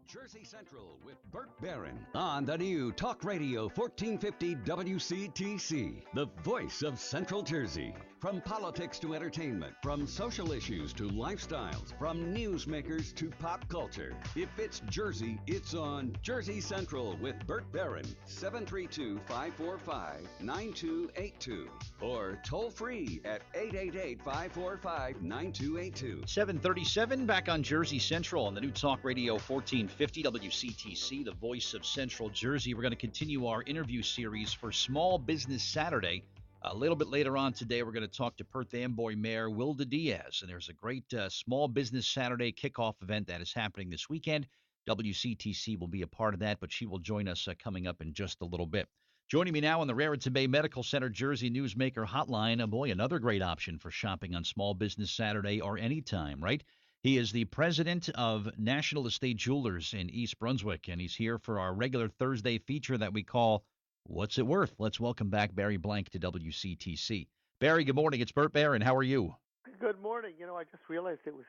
Jersey Central with Burt Barron on the new Talk Radio 1450 WCTC, the voice of Central Jersey. From politics to entertainment, from social issues to lifestyles, from newsmakers to pop culture. If it's Jersey, it's on Jersey Central with Burt Barron, 732-545-9282. Or toll free at 888-545-9282. 737 back on Jersey Central on the new Talk Radio 1450 WCTC, the voice of Central Jersey. We're going to continue our interview series for Small Business Saturday. A little bit later on today, we're going to talk to Perth Amboy Mayor Wilda Diaz, and there's a great Small Business Saturday kickoff event that is happening this weekend. WCTC will be a part of that, but she will join us coming up in just a little bit. Joining me now on the Raritan Bay Medical Center Jersey Newsmaker Hotline, boy, another great option for shopping on Small Business Saturday or anytime, right? He is the president of National Estate Jewelers in East Brunswick, and he's here for our regular Thursday feature that we call What's It Worth? Let's welcome back Barry Blank to WCTC. Barry, good morning. It's Burt Barron. How are you? Good morning. I just realized it was...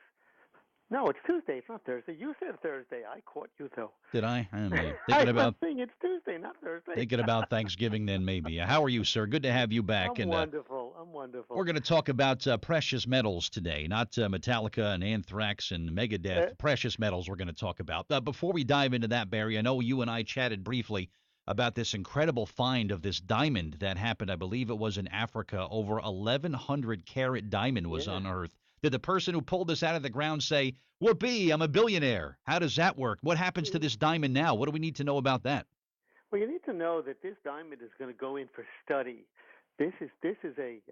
No, it's Tuesday. It's not Thursday. You said Thursday. I caught you, though. Did I? I was saying it's Tuesday, not Thursday. Thinking about Thanksgiving then, maybe. How are you, sir? Good to have you back. I'm wonderful. I'm wonderful. We're going to talk about precious metals today, not Metallica and Anthrax and Megadeth. Precious metals we're going to talk about. Before we dive into that, Barry, I know you and I chatted briefly about this incredible find of this diamond that happened. I believe it was in Africa. Over 1,100 carat diamond was unearthed. Did the person who pulled this out of the ground say, whoopee, I'm a billionaire? How does that work? What happens to this diamond now? What do we need to know about that? Well, you need to know that this diamond is going to go in for study. This is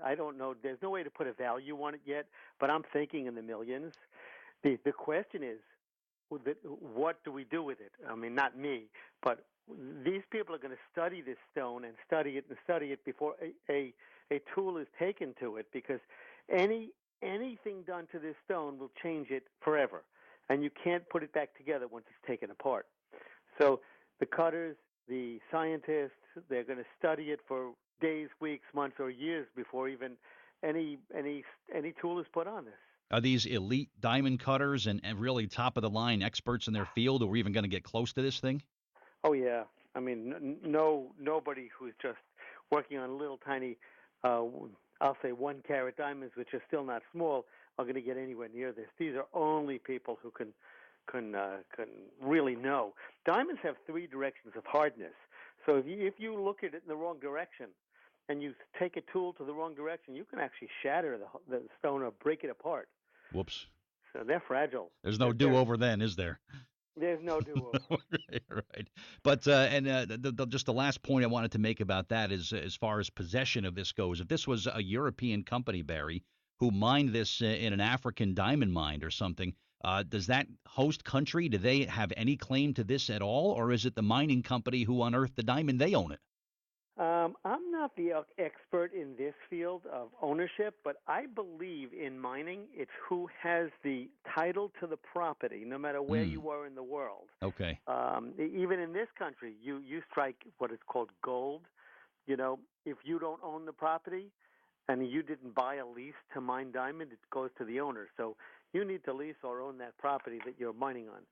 I don't know, there's no way to put a value on it yet, but I'm thinking in the millions. The question is, what do we do with it? I mean, not me, but these people are going to study this stone and study it before a tool is taken to it, because anything done to this stone will change it forever, and you can't put it back together once it's taken apart. So the cutters, the scientists, they're going to study it for days, weeks, months, or years before even any tool is put on this. Are these elite diamond cutters and really top-of-the-line experts in their field who are even going to get close to this thing? Oh, yeah. I mean, nobody who's just working on little tiny, I'll say 1 carat diamonds, which are still not small, are going to get anywhere near this. These are only people who can really know. Diamonds have 3 directions of hardness. So if you look at it in the wrong direction and you take a tool to the wrong direction, you can actually shatter the stone or break it apart. Whoops. So they're fragile. There's no do-over then, is there? There's no do-over. Right. But just the last point I wanted to make about that is, as far as possession of this goes, if this was a European company, Barry, who mined this in an African diamond mine or something, does that host country, do they have any claim to this at all, or is it the mining company who unearthed the diamond, they own it? I'm not the expert in this field of ownership, but I believe in mining, it's who has the title to the property, no matter where you are in the world. Okay. Even in this country, you strike what is called gold. If you don't own the property and you didn't buy a lease to mine diamond, it goes to the owner. So you need to lease or own that property that you're mining on.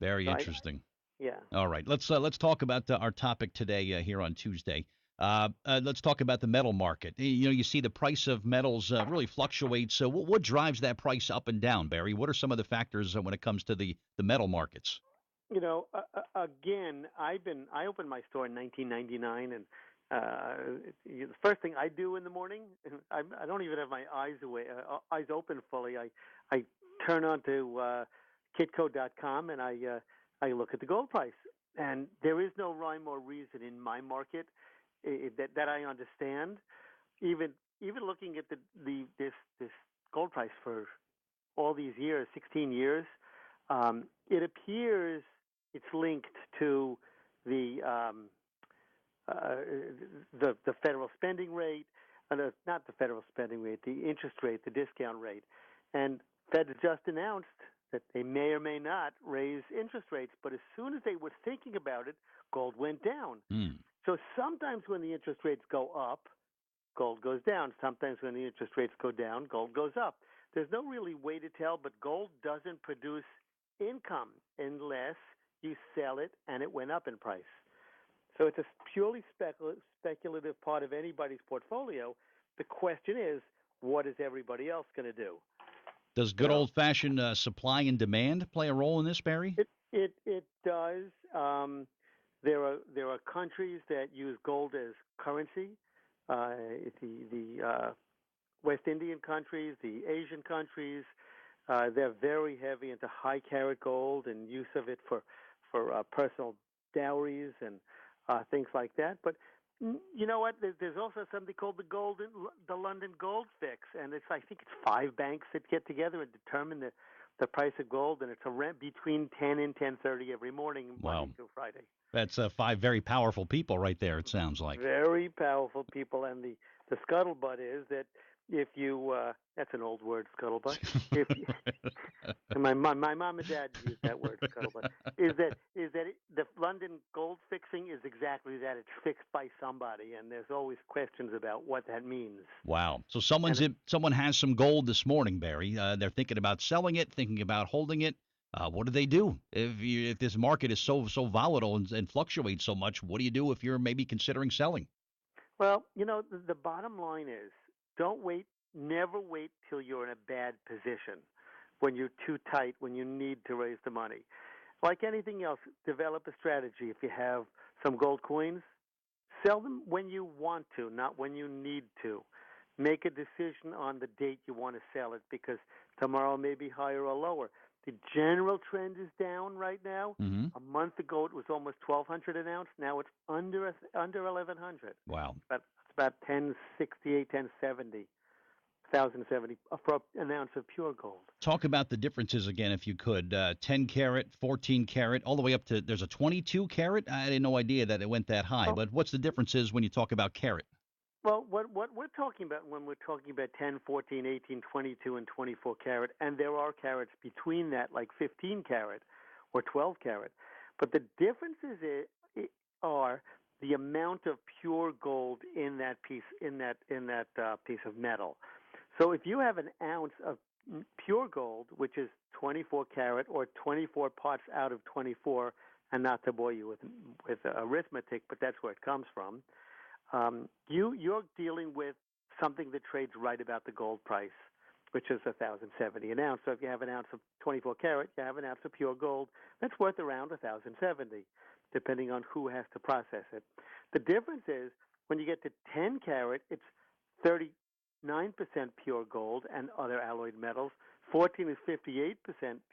Very interesting. Yeah. All right. Let's talk about our topic today here on Tuesday. Let's talk about the metal market. You see the price of metals really fluctuates. So what drives that price up and down, Barry? What are some of the factors when it comes to the metal markets? Again, I opened my store in 1999, and the first thing I do in the morning, I don't even have my eyes open fully. I turn on to kitco.com and I look at the gold price, and there is no rhyme or reason in my market that I understand. Even looking at this gold price for all these years, 16 years, it appears it's linked to the federal spending rate, not the federal spending rate, the interest rate, the discount rate, and Fed just announced that they may or may not raise interest rates, but as soon as they were thinking about it, gold went down. So sometimes when the interest rates go up, gold goes down. Sometimes when the interest rates go down, gold goes up. There's no really way to tell, but gold doesn't produce income unless you sell it, and it went up in price. So it's a purely speculative part of anybody's portfolio. The question is, what is everybody else going to do? Does You good know, old-fashioned supply and demand play a role in this, Barry? it does. There are countries that use gold as currency. The West Indian countries, the Asian countries, they're very heavy into high carat gold and use of it for personal dowries and things like that. But you know what? There's also something called the London Gold Fix, and I think it's 5 banks that get together and determine the price of gold, and it's between 10 and 10:30 every morning, Wow. Monday through Friday. That's 5 very powerful people right there, it sounds like. Very powerful people, and the scuttlebutt is that if you that's an old word, scuttlebutt. If you, and my mom and dad used that word, scuttlebutt. The London gold fixing is exactly that. It's fixed by somebody, and there's always questions about what that means. Wow. So And someone has some gold this morning, Barry. They're thinking about selling it, thinking about holding it. What do they do if this market is so volatile and fluctuates so much? What do you do if you're maybe considering selling? well, the bottom line is, don't wait. Never wait till you're in a bad position, when you're too tight, when you need to raise the money. Like anything else, develop a strategy. If you have some gold coins, sell them when you want to, not when you need to. Make a decision on the date you want to sell it, because tomorrow may be higher or lower. The general trend is down right now. Hmm. A month ago, it was almost 1,200 an ounce. Now it's under 1,100. Wow. It's about 1068, 1070, 1,070 for an ounce of pure gold. Talk about the differences again, if you could. 10 carat, 14 carat, all the way up to there's a 22 carat. I had no idea that it went that high. Well, But what's the differences when you talk about carat? what we're talking about when we're talking about 10, 14, 18, 22, and 24 carat, and there are carats between that, like 15 carat or 12 carat. But the differences are the amount of pure gold in that piece of metal. So if you have an ounce of pure gold, which is 24 carat or 24 parts out of 24, and not to bore you with arithmetic, but that's where it comes from. You're dealing with something that trades right about the gold price, which is 1,070 an ounce. So if you have an ounce of 24 karat, you have an ounce of pure gold that's worth around 1,070, depending on who has to process it. The difference is when you get to 10 carat, it's 39% pure gold and other alloyed metals. 14 is 58%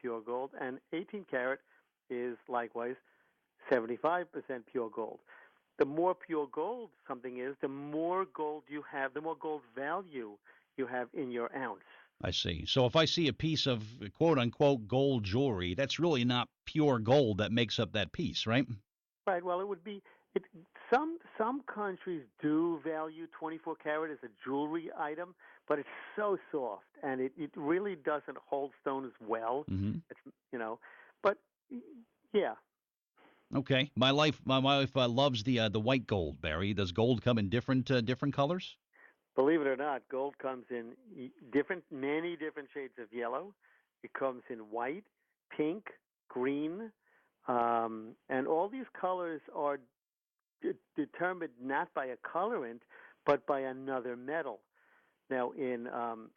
pure gold, and 18 carat is likewise 75% pure gold. The more pure gold something is, the more gold you have, the more gold value you have in your ounce. I see. So if I see a piece of quote unquote gold jewelry, that's really not pure gold that makes up that piece, right? Right. Well, it would be. It, some countries do value 24 karat as a jewelry item, but it's so soft and it really doesn't hold stones well. Hmm. It's but yeah. Okay. My wife loves the white gold, Barry. Does gold come in different colors? Believe it or not, gold comes in many different shades of yellow. It comes in white, pink, green, and all these colors are determined not by a colorant, but by another metal. Now,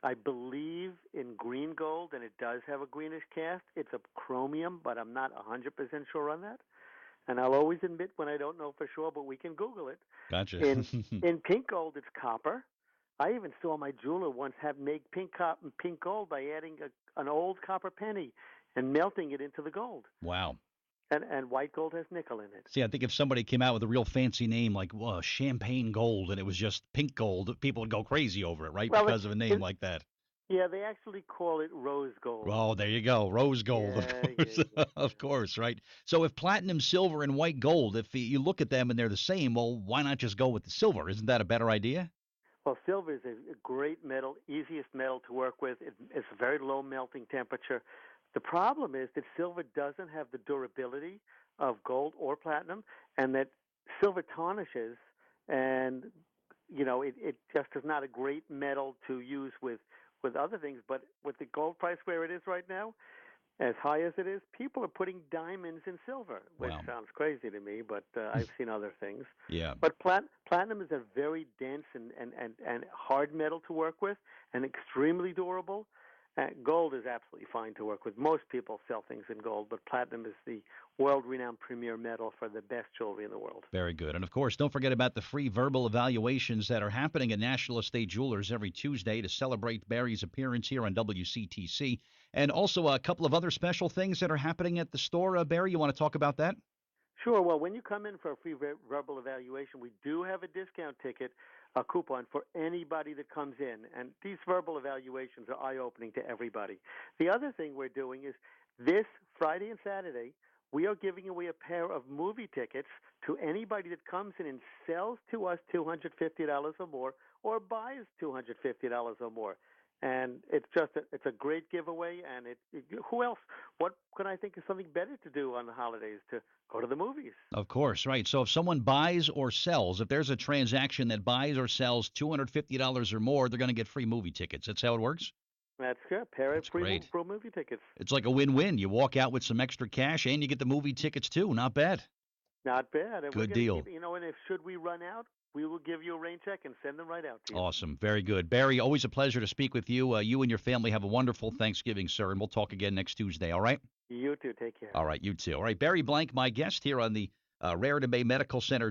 I believe in green gold, and it does have a greenish cast. It's a chromium, but I'm not 100% sure on that. And I'll always admit when I don't know for sure, but we can Google it. Gotcha. In pink gold, it's copper. I even saw my jeweler once make pink gold by adding an old copper penny and melting it into the gold. Wow. And white gold has nickel in it. See, I think if somebody came out with a real fancy name like champagne gold and it was just pink gold, people would go crazy over it, right? Well, Because of a name like that. yeah, they actually call it rose gold. Oh, there you go. Rose gold, of Yeah, course. yeah. Of course, right? So if platinum, silver, and white gold, if you look at them and they're the same, well, why not just go with the silver? Isn't that a better idea? Well, silver is a great metal, easiest metal to work with. It's very low melting temperature. The problem is that silver doesn't have the durability of gold or platinum, and that silver tarnishes, and it just is not a great metal to use with other things. But with the gold price where it is right now, As high as it is, people are putting diamonds in silver, which Wow. sounds crazy to me, but I've seen other things. Yeah. But platinum is a very dense and hard metal to work with and extremely durable. Gold is absolutely fine to work with. Most people sell things in gold, but platinum is the world-renowned premier metal for the best jewelry in the world. Very good. And of course, don't forget about the free verbal evaluations that are happening at National Estate Jewelers every Tuesday to celebrate Barry's appearance here on WCTC. And also a couple of other special things that are happening at the store. Barry, you want to talk about that? Sure. Well, when you come in for a free verbal evaluation, we do have a discount ticket, a coupon for anybody that comes in. And these verbal evaluations are eye-opening to everybody. The other thing we're doing is this Friday and Saturday, we are giving away a pair of movie tickets to anybody that comes in and sells to us $250 or more or buys $250 or more. And it's a great giveaway. And who else? What can I think of something better to do on the holidays to go to the movies? Of course, right. So if someone buys or sells, if there's a transaction that buys or sells $250 or more, they're going to get free movie tickets. That's how it works? That's good. Pair of That's great. free movie tickets. It's like a win-win. You walk out with some extra cash and you get the movie tickets too. Not bad. Not bad. And Good deal. And if should we run out, we will give you a rain check and send them right out to you. Awesome. Very good. Barry, always a pleasure to speak with you. You and your family have a wonderful Thanksgiving, sir, and we'll talk again next Tuesday, all right? You too. Take care. All right, you too. All right, Barry Blank, my guest here on the Raritan Bay Medical Center.